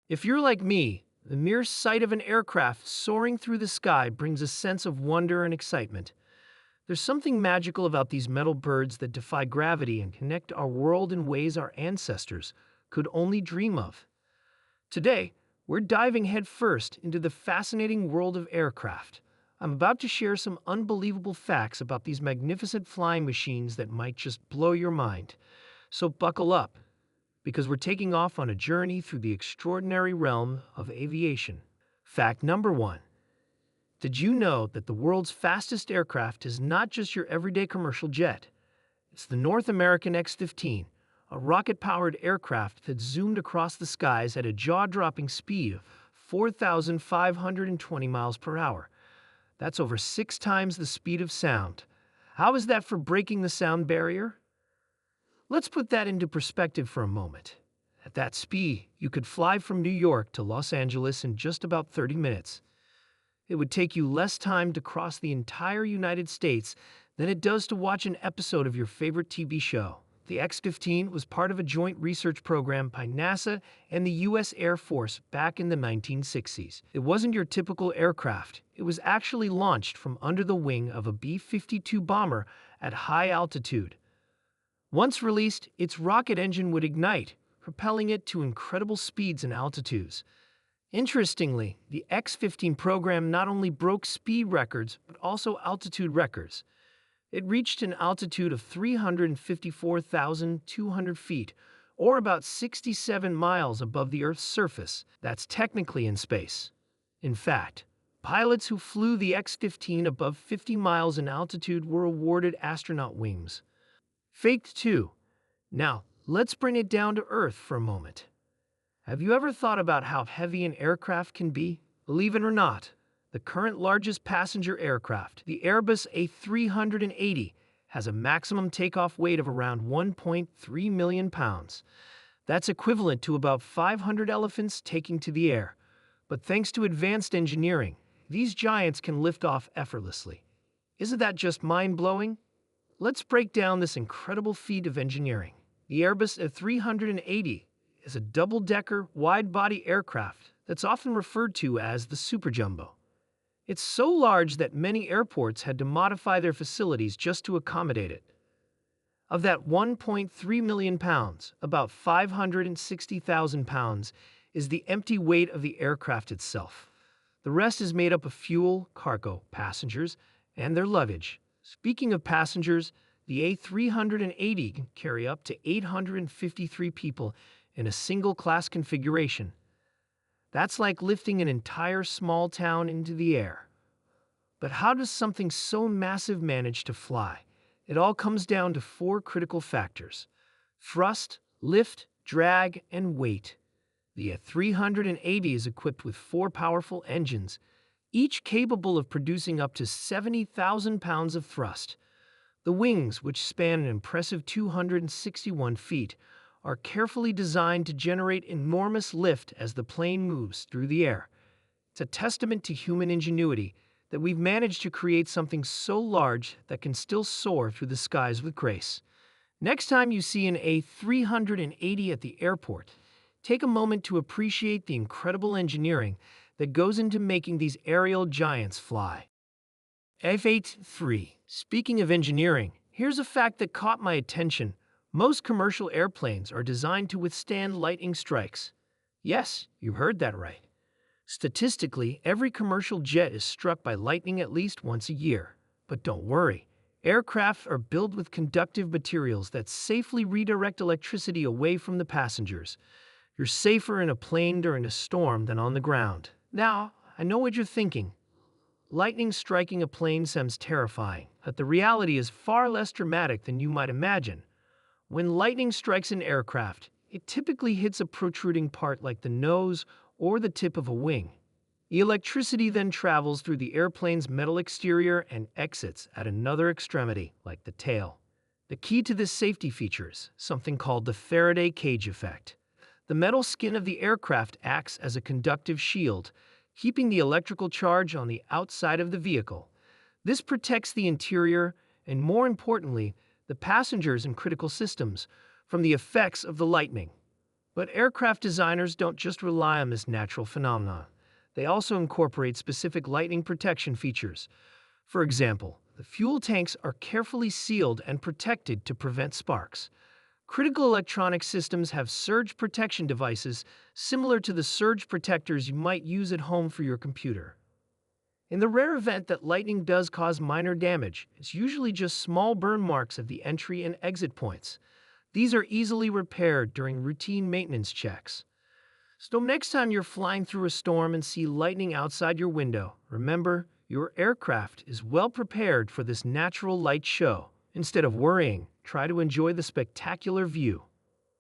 If you're like me, the mere sight of an aircraft soaring through the sky brings a sense of wonder and excitement. There's something magical about these metal birds that defy gravity and connect our world in ways our ancestors could only dream of. Today, we're diving headfirst into the fascinating world of aircraft. I'm about to share some unbelievable facts about these magnificent flying machines that might just blow your mind. So buckle up, because we're taking off on a journey through the extraordinary realm of aviation. Fact number one. Did you know that the world's fastest aircraft is not just your everyday commercial jet? It's the North American X-15, a rocket-powered aircraft that zoomed across the skies at a jaw-dropping speed of 4,520 miles per hour. That's over 6 times the speed of sound. How is that for breaking the sound barrier? Let's put that into perspective for a moment. At that speed, you could fly from New York to Los Angeles in just about 30 minutes. It would take you less time to cross the entire United States than it does to watch an episode of your favorite TV show. The X-15 was part of a joint research program by NASA and the U.S. Air Force back in the 1960s. It wasn't your typical aircraft. It was actually launched from under the wing of a B-52 bomber at high altitude. Once released, its rocket engine would ignite, propelling it to incredible speeds and altitudes. Interestingly, the X-15 program not only broke speed records, but also altitude records. It reached an altitude of 354,200 feet, or about 67 miles above the Earth's surface. That's technically in space. In fact, pilots who flew the X-15 above 50 miles in altitude were awarded astronaut wings. Fact 2. Now, let's bring it down to Earth for a moment. Have you ever thought about how heavy an aircraft can be? Believe it or not, the current largest passenger aircraft, the Airbus A380, has a maximum takeoff weight of around 1.3 million pounds. That's equivalent to about 500 elephants taking to the air. But thanks to advanced engineering, these giants can lift off effortlessly. Isn't that just mind-blowing? Let's break down this incredible feat of engineering. The Airbus A380 is a double-decker, wide-body aircraft that's often referred to as the Super Jumbo. It's so large that many airports had to modify their facilities just to accommodate it. Of that 1.3 million pounds, about 560,000 pounds is the empty weight of the aircraft itself. The rest is made up of fuel, cargo, passengers, and their luggage. Speaking of passengers, the A380 can carry up to 853 people in a single-class configuration. That's like lifting an entire small town into the air. But how does something so massive manage to fly? It all comes down to 4 critical factors: thrust, lift, drag, and weight. The A380 is equipped with 4 powerful engines, each capable of producing up to 70,000 pounds of thrust. The wings, which span an impressive 261 feet, are carefully designed to generate enormous lift as the plane moves through the air. It's a testament to human ingenuity that we've managed to create something so large that can still soar through the skies with grace. Next time you see an A380 at the airport, take a moment to appreciate the incredible engineering that goes into making these aerial giants fly. Fact 3. Speaking of engineering, here's a fact that caught my attention. Most commercial airplanes are designed to withstand lightning strikes. Yes, you heard that right. Statistically, every commercial jet is struck by lightning at least once a year. But don't worry, aircraft are built with conductive materials that safely redirect electricity away from the passengers. You're safer in a plane during a storm than on the ground. Now, I know what you're thinking. Lightning striking a plane sounds terrifying, but the reality is far less dramatic than you might imagine. When lightning strikes an aircraft, it typically hits a protruding part like the nose or the tip of a wing. The electricity then travels through the airplane's metal exterior and exits at another extremity, like the tail. The key to this safety feature is something called the Faraday cage effect. The metal skin of the aircraft acts as a conductive shield, keeping the electrical charge on the outside of the vehicle. This protects the interior and, more importantly, the passengers and critical systems from the effects of the lightning. But aircraft designers don't just rely on this natural phenomenon. They also incorporate specific lightning protection features. For example, the fuel tanks are carefully sealed and protected to prevent sparks. Critical electronic systems have surge protection devices similar to the surge protectors you might use at home for your computer. In the rare event that lightning does cause minor damage, it's usually just small burn marks at the entry and exit points. These are easily repaired during routine maintenance checks. So next time you're flying through a storm and see lightning outside your window, remember, your aircraft is well prepared for this natural light show. Instead of worrying, try to enjoy the spectacular view.